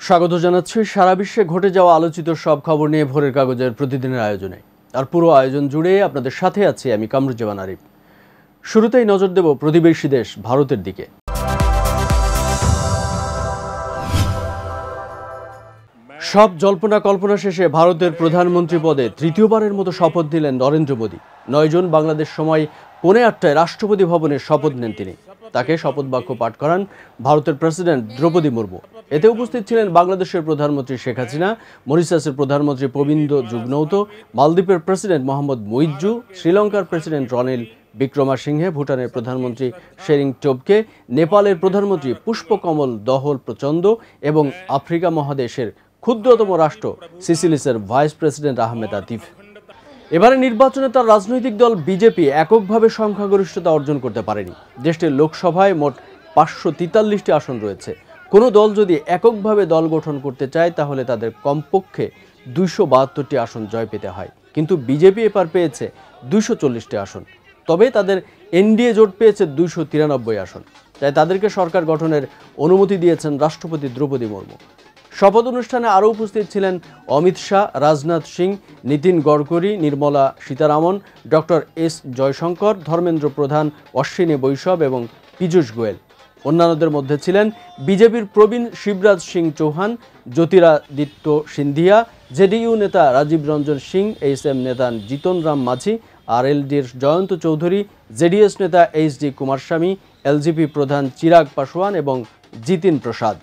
স্বাগত জানাচ্ছি সারা বিশ্বে ঘটে যাওয়া আলোচিত সব খবর নিয়ে ভোরের কাগজের প্রতিদিনের আয়োজনে। আর পুরো আয়োজন জুড়ে আপনাদের সাথে আছি আমি কামরুজ্জামান আরিফ। শুরুতেই নজর দেব প্রতিবেশী দেশ ভারতের দিকে। সব জল্পনা কল্পনা শেষে ভারতের প্রধানমন্ত্রী পদে তৃতীয়বারের মতো শপথ নিলেন নরেন্দ্র মোদী। 9 জুন বাংলাদেশ সময় 8:45 রাষ্ট্রপতি ভবনে শপথ নেন তিনি। তাকে শপথ বাক্য পাঠ করান ভারতের প্রেসিডেন্ট দ্রৌপদী মুর্মু। এতে উপস্থিত ছিলেন বাংলাদেশের প্রধানমন্ত্রী শেখ হাসিনা, মরিশাসের প্রধানমন্ত্রী প্রবিন্দ যুগনৌত, মালদ্বীপের প্রেসিডেন্ট মোহাম্মদ মুইজ্জু, শ্রীলঙ্কার প্রেসিডেন্ট রনিল বিক্রমাসিংহে, ভুটানের প্রধানমন্ত্রী শেরিং টোবকে, নেপালের প্রধানমন্ত্রী পুষ্পকমল দহল প্রচণ্ড এবং আফ্রিকা মহাদেশের ক্ষুদ্রতম রাষ্ট্র সিসিলিসের ভাইস প্রেসিডেন্ট আহমেদ আতিফ। এবারে নির্বাচনে তার রাজনৈতিক দল বিজেপি এককভাবে সংখ্যাগরিষ্ঠতা অর্জন করতে পারেনি। দেশটির লোকসভায় মোট 543টি আসন রয়েছে। কোনো দল যদি এককভাবে দল গঠন করতে চায় তাহলে তাদের কমপক্ষে 272টি আসন জয় পেতে হয়, কিন্তু বিজেপি এবার পেয়েছে 240টি আসন। তবে তাদের এনডিএ জোট পেয়েছে 293 আসন, তাই তাদেরকে সরকার গঠনের অনুমতি দিয়েছেন রাষ্ট্রপতি দ্রৌপদী মুর্মু। শপথ অনুষ্ঠানে আরও উপস্থিত ছিলেন অমিত শাহ, রাজনাথ সিং, নীতিন গডকরি, নির্মলা সীতারামন, ডক্টর এস জয়শঙ্কর, ধর্মেন্দ্র প্রধান, অশ্বিনী বৈষ্ণব এবং পীযূষ গোয়েল। অন্যান্যদের মধ্যে ছিলেন বিজেপির প্রবীণ শিবরাজ সিং চৌহান, জ্যোতিরাদিত্য সিন্ধিয়া, জেডিইউ নেতা রাজীব রঞ্জন সিং, এইচএম নেতা জিতন রাম মাঝি, আরএলডির জয়ন্ত চৌধুরী, জেডিএস নেতা এইচডি কুমারস্বামী, এলজেপি প্রধান চিরাগ পাসওয়ান এবং জিতিন প্রসাদ।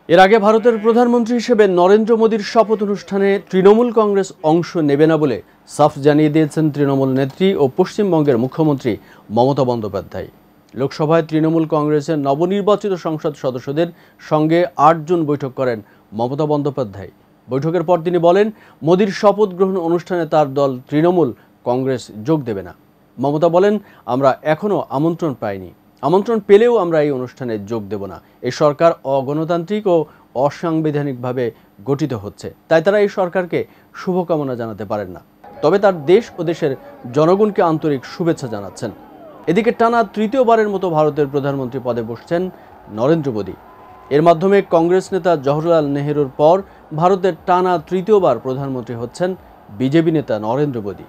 এর আগে ভারতের প্রধানমন্ত্রী হিসেবে নরেন্দ্র মোদীর শপথ অনুষ্ঠানে তৃণমূল কংগ্রেস অংশ নেবে না বলে সাফ জানিয়ে দিয়েছেন তৃণমূল নেত্রী ও পশ্চিমবঙ্গের মুখ্যমন্ত্রী মমতা বন্দ্যোপাধ্যায়। লোকসভায় তৃণমূল কংগ্রেসের নবনির্বাচিত সংসদ সদস্যদের সঙ্গে 8 জুন বৈঠক করেন মমতা বন্দ্যোপাধ্যায়। বৈঠকের পর তিনি বলেন, মোদীর শপথ গ্রহণ অনুষ্ঠানে তার দল তৃণমূল কংগ্রেস যোগ দেবে না। মমতা বলেন, আমরা এখনও আমন্ত্রণ পাইনি, আমন্ত্রণ পেলেও আমরা এই অনুষ্ঠানে যোগ দেব না। এই সরকার অগণতান্ত্রিক ও অসাংবিধানিকভাবে গঠিত হচ্ছে, তাই তারা এই সরকারকে শুভকামনা জানাতে পারেন না, তবে তার দেশ ও দেশের জনগণকে আন্তরিক শুভেচ্ছা জানাচ্ছেন। এদিকে টানা তৃতীয়বারের মতো ভারতের প্রধানমন্ত্রী পদে বসছেন নরেন্দ্র মোদী। এর মাধ্যমে কংগ্রেস নেতা জওহরলাল নেহরুর পর ভারতের টানা তৃতীয়বার প্রধানমন্ত্রী হচ্ছেন বিজেপি নেতা নরেন্দ্র মোদী।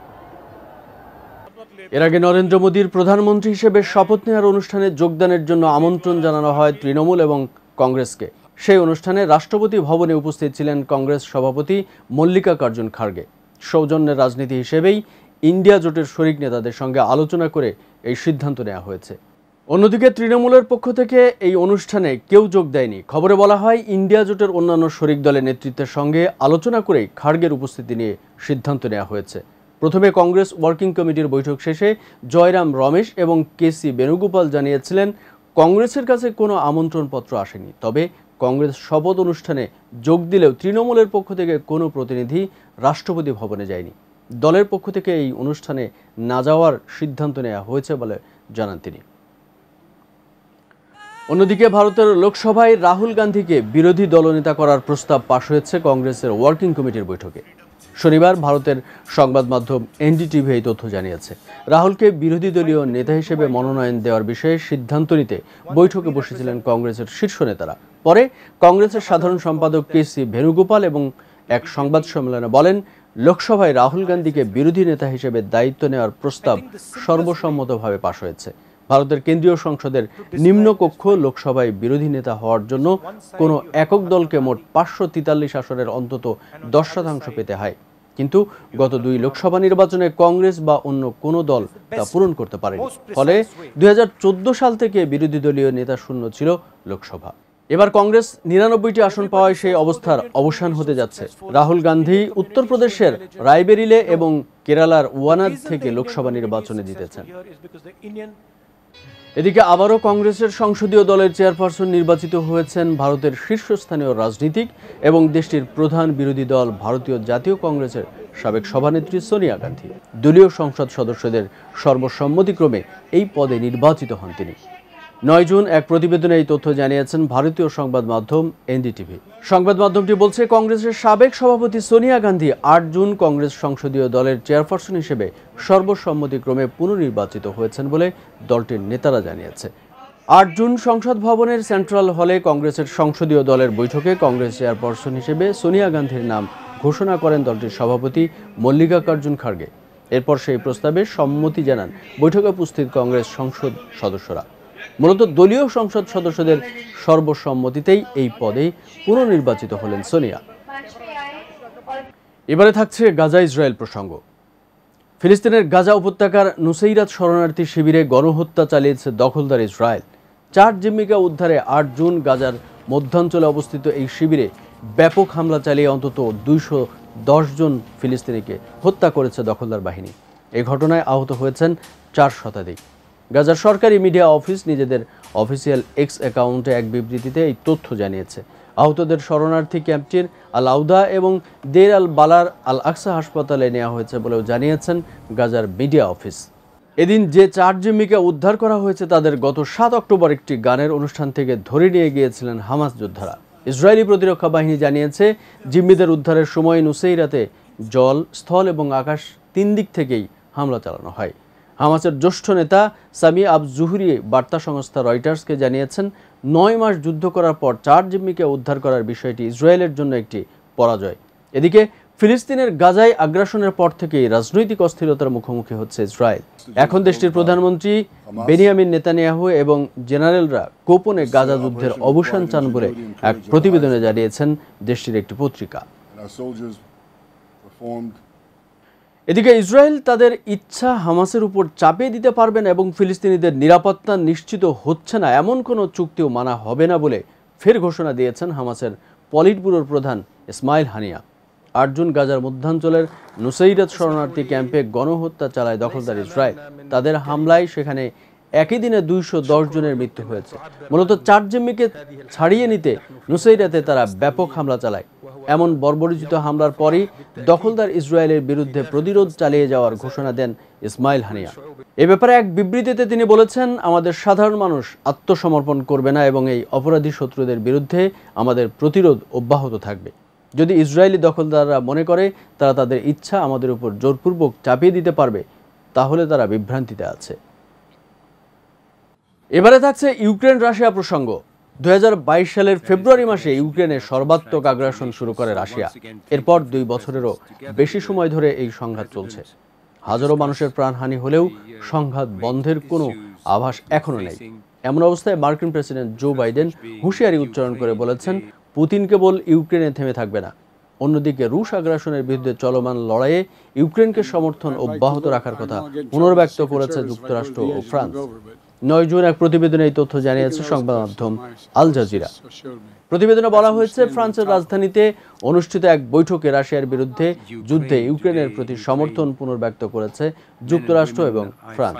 এর আগে নরেন্দ্র মোদীর প্রধানমন্ত্রী হিসেবে শপথ নেওয়ার অনুষ্ঠানে যোগদানের জন্য আমন্ত্রণ জানানো হয় তৃণমূল এবং কংগ্রেসকে। সেই অনুষ্ঠানে রাষ্ট্রপতি ভবনে উপস্থিত ছিলেন কংগ্রেস সভাপতি মল্লিকার্জুন খাড়গে। সৌজন্যের রাজনীতি হিসেবেই ইন্ডিয়া জোটের শরিক নেতাদের সঙ্গে আলোচনা করে এই সিদ্ধান্ত নেওয়া হয়েছে। অন্যদিকে তৃণমূলের পক্ষ থেকে এই অনুষ্ঠানে কেউ যোগ দেয়নি। খবরে বলা হয়, ইন্ডিয়া জোটের অন্যান্য শরিক দলের নেতৃত্বের সঙ্গে আলোচনা করেই খাড়গের উপস্থিতি নিয়ে সিদ্ধান্ত নেওয়া হয়েছে। প্রথমে কংগ্রেস ওয়ার্কিং কমিটির বৈঠক শেষে জয়রাম রমেশ এবং কেসি বেণুগোপাল জানিয়েছিলেন কংগ্রেসের কাছে কোনো আমন্ত্রণপত্র আসেনি, তবে কংগ্রেস শপথ অনুষ্ঠানে যোগ দিলেও তৃণমূলের পক্ষ থেকে কোনো প্রতিনিধি রাষ্ট্রপতি ভবনে যায়নি। দলের পক্ষ থেকে এই অনুষ্ঠানে না যাওয়ার সিদ্ধান্ত নেওয়া হয়েছে বলে জানান তিনি। অন্যদিকে ভারতের লোকসভায় রাহুল গান্ধীকে বিরোধী দলনেতা করার প্রস্তাব পাশ হয়েছে কংগ্রেসের ওয়ার্কিং কমিটির বৈঠকে। শনিবার ভারতের সংবাদ মাধ্যম এনডিটিভি এই তথ্য জানিয়েছে। রাহুলকে বিরোধী দলীয় নেতা হিসেবে মনোনয়ন দেওয়ার বিষয়ে সিদ্ধান্ত নিতে বৈঠকে বসেছিলেন কংগ্রেসের শীর্ষ নেতারা। পরে কংগ্রেসের সাধারণ সম্পাদক কেসি বেণুগোপাল এবং এক সংবাদ সম্মেলনে বলেন, লোকসভায় রাহুল গান্ধীকে বিরোধী নেতা হিসেবে দায়িত্ব নেওয়ার প্রস্তাব সর্বসম্মতভাবে পাশ হয়েছে। ভারতের কেন্দ্রীয় সংসদের নিম্নকক্ষ লোকসভায় বিরোধী নেতা হওয়ার জন্য কোনো একক দলকে মোট 543 আসনের অন্তত 10% পেতে হয়, কিন্তু গত 2 লোকসভা নির্বাচনে কংগ্রেস বা অন্য কোনো দল তা পূরণ করতে পারেনি। ফলে 2014 সাল থেকে বিরোধী দলীয় নেতা শূন্য ছিল লোকসভা। এবার কংগ্রেস 99টি আসন পাওয়ায় সেই অবস্থার অবসান হতে যাচ্ছে। রাহুল গান্ধী উত্তরপ্রদেশের রায়বেরিলে এবং কেরালার ওয়ানাদ থেকে লোকসভা নির্বাচনে জিতেছেন। এদিকে আবারও কংগ্রেসের সংসদীয় দলের চেয়ারপারসন নির্বাচিত হয়েছেন ভারতের শীর্ষস্থানীয় রাজনীতিক এবং দেশটির প্রধান বিরোধী দল ভারতীয় জাতীয় কংগ্রেসের সাবেক সভানেত্রী সোনিয়া গান্ধী। দলীয় সংসদ সদস্যদের সর্বসম্মতিক্রমে এই পদে নির্বাচিত হন তিনি। 9 জুন এক প্রতিবেদনে এই তথ্য জানিয়েছেন ভারতীয় সংবাদ মাধ্যম এনডিটিভি। সংবাদ মাধ্যমটি বলছে, কংগ্রেসের সাবেক সভাপতি সোনিয়া গান্ধী 8 জুন কংগ্রেস সংসদীয় দলের চেয়ারপারসন হিসেবে সর্বসম্মতিক্রমে পুনর্নির্বাচিত হয়েছেন বলে দলটির নেতারা জানিয়েছে। 8 জুন সংসদ ভবনের সেন্ট্রাল হলে কংগ্রেসের সংসদীয় দলের বৈঠকে কংগ্রেস চেয়ারপারসন হিসেবে সোনিয়া গান্ধীর নাম ঘোষণা করেন দলটির সভাপতি মল্লিকার্জুন খাড়গে। এরপর সেই প্রস্তাবে সম্মতি জানান বৈঠকে উপস্থিত কংগ্রেস সংসদ সদস্যরা। মূলত দলীয় সংসদ সদস্যদের সর্বসম্মতিতেই এই পদে পুনর্নির্বাচিত হলেন সোনিয়া। এবারে থাকছে গাজা ইসরায়েল প্রসঙ্গ। ফিলিস্তিনের গাজা উপত্যকার নুসেইরাত শরণার্থী শিবিরে গণহত্যা চালিয়েছে দখলদার ইসরায়েল। 4 জিম্মিকে উদ্ধারে 8 জুন গাজার মধ্যাঞ্চলে অবস্থিত এই শিবিরে ব্যাপক হামলা চালিয়ে অন্তত 210 জন ফিলিস্তিনিকে হত্যা করেছে দখলদার বাহিনী। এই ঘটনায় আহত হয়েছেন 4 শতাধিক। গাজার সরকারি মিডিয়া অফিস নিজেদের অফিসিয়াল এক্স অ্যাকাউন্টে এক বিবৃতিতে এই তথ্য জানিয়েছে। আহতদের শরণার্থী ক্যাম্পটির আল আউদা এবং দের আল বালার আল আকসা হাসপাতালে নেওয়া হয়েছে বলেও জানিয়েছেন গাজার মিডিয়া অফিস। এদিন যে 4 জিম্মিকে উদ্ধার করা হয়েছে তাদের গত 7 অক্টোবর একটি গানের অনুষ্ঠান থেকে ধরে নিয়ে গিয়েছিলেন হামাস যোদ্ধারা। ইসরায়েলি প্রতিরক্ষা বাহিনী জানিয়েছে জিম্মিদের উদ্ধারের সময় নুসেইরাতে জল, স্থল এবং আকাশ 3 দিক থেকেই হামলা চালানো হয়। হামাসের জ্যেষ্ঠ নেতা সামি আব জুহরি বার্তা সংস্থা রয়টার্সকে জানিয়েছেন 9 মাস যুদ্ধ করার পর 4 জিম্মিকে উদ্ধার করার বিষয়টি ইসরায়েলের জন্য একটি পরাজয়। এদিকে ফিলিস্তিনের গাজায় আগ্রাসনের পর থেকেই রাজনৈতিক অস্থিরতার মুখোমুখি হচ্ছে ইসরায়েল। এখন দেশটির প্রধানমন্ত্রী বেনিয়ামিন নেতানিয়াহু এবং জেনারেলরা গোপনে গাজা যুদ্ধের অবসান চান বলে এক প্রতিবেদনে জানিয়েছেন দেশটির একটি পত্রিকা। এদিকে ইসরায়েল তাদের ইচ্ছা হামাসের উপর চাপিয়ে দিতে পারবেন এবং ফিলিস্তিনিদের নিরাপত্তা নিশ্চিত হচ্ছে না এমন কোনো চুক্তিও মানা হবে না বলে ফের ঘোষণা দিয়েছেন হামাসের পলিট ব্যুরোর প্রধান ইসমাইল হানিয়া। 8 জুন গাজার মধ্যাঞ্চলের নুসেইরাত শরণার্থী ক্যাম্পে গণহত্যা চালায় দখলদার ইসরায়েল। তাদের হামলায় সেখানে একই দিনে 210 জনের মৃত্যু হয়েছে। মূলত 4 জিম্মিকে ছাড়িয়ে নিতে নুসেইরাতে তারা ব্যাপক হামলা চালায়। এমন বর্বরোচিত হামলার পরই দখলদার ইসরায়েলের বিরুদ্ধে প্রতিরোধ চালিয়ে যাওয়ার ঘোষণা দেন ইসমাইল হানিয়া। এ ব্যাপারে এক বিবৃতিতে তিনি বলেছেন, আমাদের সাধারণ মানুষ আত্মসমর্পণ করবে না এবং এই অপরাধী শত্রুদের বিরুদ্ধে আমাদের প্রতিরোধ অব্যাহত থাকবে। যদি ইসরায়েলি দখলদাররা মনে করে তারা তাদের ইচ্ছা আমাদের উপর জোরপূর্বক চাপিয়ে দিতে পারবে, তাহলে তারা বিভ্রান্তিতে আছে। এবারে থাকছে ইউক্রেন রাশিয়া প্রসঙ্গ। 2022 সালের ফেব্রুয়ারি মাসে ইউক্রেনে সর্বাত্মক আগ্রাসন শুরু করে রাশিয়া। এরপর 2 বছরেরও বেশি সময় ধরে এই সংঘাত চলছে। হাজারো মানুষের প্রাণহানি হলেও সংঘাত বন্ধের কোনো আভাস এখনো নেই। এমন অবস্থায় মার্কিন প্রেসিডেন্ট জো বাইডেন হুঁশিয়ারি উচ্চারণ করে বলেছেন, পুতিন কেবল ইউক্রেনে থেমে থাকবে না। অন্যদিকে রুশ আগ্রাসনের বিরুদ্ধে চলমান লড়াইয়ে ইউক্রেনকে সমর্থন অব্যাহত রাখার কথা পুনর্ব্যক্ত করেছে যুক্তরাষ্ট্র ও ফ্রান্স। 9 জুন এক প্রতিবেদনে এই তথ্য জানিয়েছে সংবাদ মাধ্যম আল জাজিরা। প্রতিবেদনে বলা হয়েছে, ফ্রান্সের রাজধানীতে অনুষ্ঠিত এক বৈঠকে রাশিয়ার বিরুদ্ধে যুদ্ধে ইউক্রেনের প্রতি সমর্থন পুনর্ব্যক্ত করেছে যুক্তরাষ্ট্র এবং ফ্রান্স।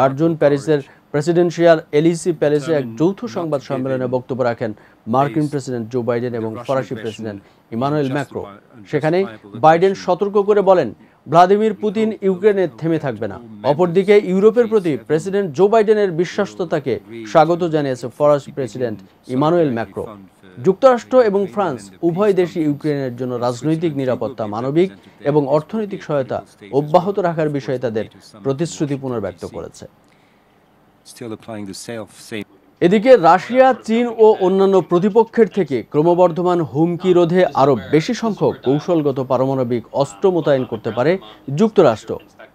8 জুন প্যারিসের প্রেসিডেন্সিয়াল এলিসি প্যালেসে এক যৌথ সংবাদ সম্মেলনে বক্তব্য রাখেন মার্কিন প্রেসিডেন্ট জো বাইডেন এবং ফরাসি প্রেসিডেন্ট ইমানুয়েল ম্যাক্রো। সেখানে বাইডেন সতর্ক করে বলেন, ভ্লাদিমির পুতিন ইউক্রেনে থেমে থাকবে না। অপরদিকে ইউরোপের প্রতি প্রেসিডেন্ট জো বাইডেনের বিশ্বস্ততাকে স্বাগত জানিয়েছে ফরাসি প্রেসিডেন্ট ইমানুয়েল ম্যাক্রো। যুক্তরাষ্ট্র এবং ফ্রান্স উভয় দেশই ইউক্রেনের জন্য রাজনৈতিক নিরাপত্তা, মানবিক এবং অর্থনৈতিক সহায়তা অব্যাহত রাখার বিষয়ে তাদের প্রতিশ্রুতি পুনর্ব্যক্ত করেছে। এদিকে রাশিয়া, চীন ও অন্যান্য প্রতিপক্ষের থেকে ক্রমবর্ধমান হুমকি রোধে আরও বেশি সংখ্যক কৌশলগত পারমাণবিক অস্ত্র মোতায়েন করতে পারে যুক্তরাষ্ট্র।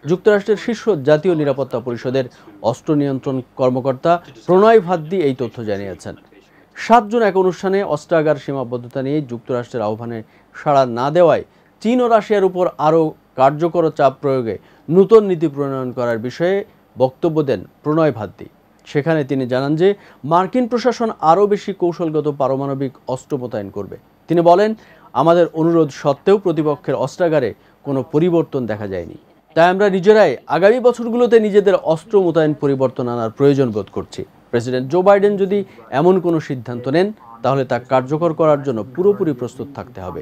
যুক্তরাষ্ট্রের শীর্ষ জাতীয় নিরাপত্তা পরিষদের অস্ত্র নিয়ন্ত্রণ কর্মকর্তা প্রণয় ভাদ্দি এই তথ্য জানিয়েছেন। 7 জুন এক অনুষ্ঠানে অস্ত্রাগার সীমাবদ্ধতা নিয়ে যুক্তরাষ্ট্রের আহ্বানে সাড়া না দেওয়ায় চীন ও রাশিয়ার উপর আরও কার্যকর চাপ প্রয়োগে নতুন নীতি প্রণয়ন করার বিষয়ে বক্তব্য দেন প্রণয় ভাদ্দি। সেখানে তিনি জানান যে মার্কিন প্রশাসন আরও বেশি কৌশলগত পারমাণবিক অস্ত্র মোতায়েন করবে। তিনি বলেন, আমাদের অনুরোধ সত্ত্বেও প্রতিপক্ষের অস্ত্রাগারে কোনো পরিবর্তন দেখা যায়নি। তাই আমরা নিজেরাই আগামী বছরগুলোতে নিজেদের অস্ত্র মোতায়েন পরিবর্তন আনার প্রয়োজন বোধ করছি। প্রেসিডেন্ট জো বাইডেন যদি এমন কোনো সিদ্ধান্ত নেন, তাহলে তা কার্যকর করার জন্য পুরোপুরি প্রস্তুত থাকতে হবে।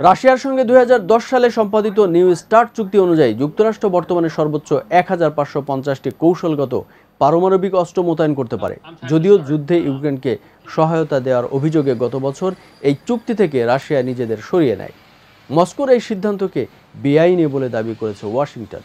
রাশিয়ার সঙ্গে 2010 সালে সম্পাদিত নিউ স্টার্ট চুক্তি অনুযায়ী যুক্তরাষ্ট্র বর্তমানে সর্বোচ্চ 1550টি কৌশলগত পারমাণবিক অস্ত্র মোতায়েন করতে পারে। যদিও যুদ্ধে ইউক্রেনকে সহায়তা দেওয়ার অভিযোগে গত বছর এই চুক্তি থেকে রাশিয়া নিজেদের সরিয়ে নেয়। মস্কোর এই সিদ্ধান্তকে বেআইনি বলে দাবি করেছে ওয়াশিংটন।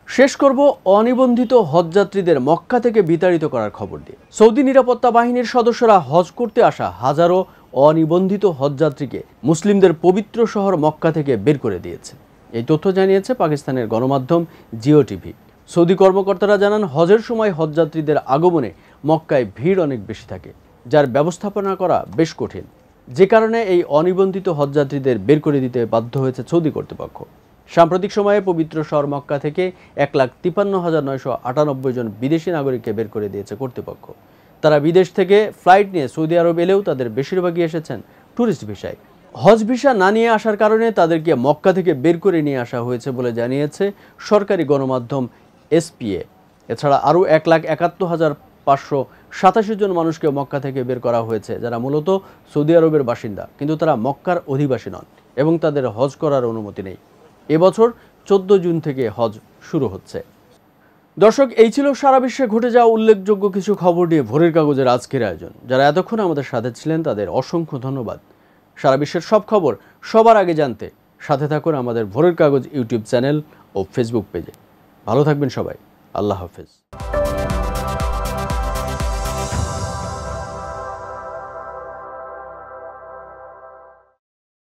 শেষ করব অনিবন্ধিত হজযাত্রীদের মক্কা থেকে বিতাড়িত করার খবর দিয়ে। সৌদি নিরাপত্তা বাহিনীর সদস্যরা হজ করতে আসা হাজারো অনিবন্ধিত হজযাত্রীকে মুসলিমদের পবিত্র শহর মক্কা থেকে বের করে দিয়েছে। এই তথ্য জানিয়েছে পাকিস্তানের গণমাধ্যম জিও টিভি। সৌদি কর্মকর্তারা জানান, হজের সময় হজযাত্রীদের আগমনে মক্কায় ভিড় অনেক বেশি থাকে, যার ব্যবস্থাপনা করা বেশ কঠিন। যে কারণে এই অনিবন্ধিত হজযাত্রীদের বের করে দিতে বাধ্য হয়েছে সৌদি কর্তৃপক্ষ। সাম্প্রতিক সময়ে পবিত্র শহর মক্কা থেকে 1,53,998 জন বিদেশি নাগরিককে বের করে দিয়েছে কর্তৃপক্ষ। তারা বিদেশ থেকে ফ্লাইট নিয়ে সৌদি আরব এলেও তাদের বেশিরভাগই এসেছেন ট্যুরিস্ট ভিসায়। হজ ভিসা না নিয়ে আসার কারণে তাদেরকে মক্কা থেকে বের করে নিয়ে আসা হয়েছে বলে জানিয়েছে সরকারি গণমাধ্যম এসপিএ। এছাড়া আরও 1,71,587 জন মানুষকে মক্কা থেকে বের করা হয়েছে, যারা মূলত সৌদি আরবের বাসিন্দা, কিন্তু তারা মক্কার অধিবাসী নন এবং তাদের হজ করার অনুমতি নেই। এবছর 14 জুন থেকে হজ শুরু হচ্ছে। দর্শক, এই ছিল সারা বিশ্বে ঘটে যাওয়া উল্লেখযোগ্য কিছু খবর নিয়ে ভোরের কাগজের আজকের আয়োজন। যারা এতক্ষণ আমাদের সাথে ছিলেন তাদের অসংখ্য ধন্যবাদ। সারা বিশ্বের সব খবর সবার আগে জানতে সাথে থাকুন আমাদের ভোরের কাগজ ইউটিউব চ্যানেল ও ফেসবুক পেজে। ভালো থাকবেন সবাই। আল্লাহ হাফেজ।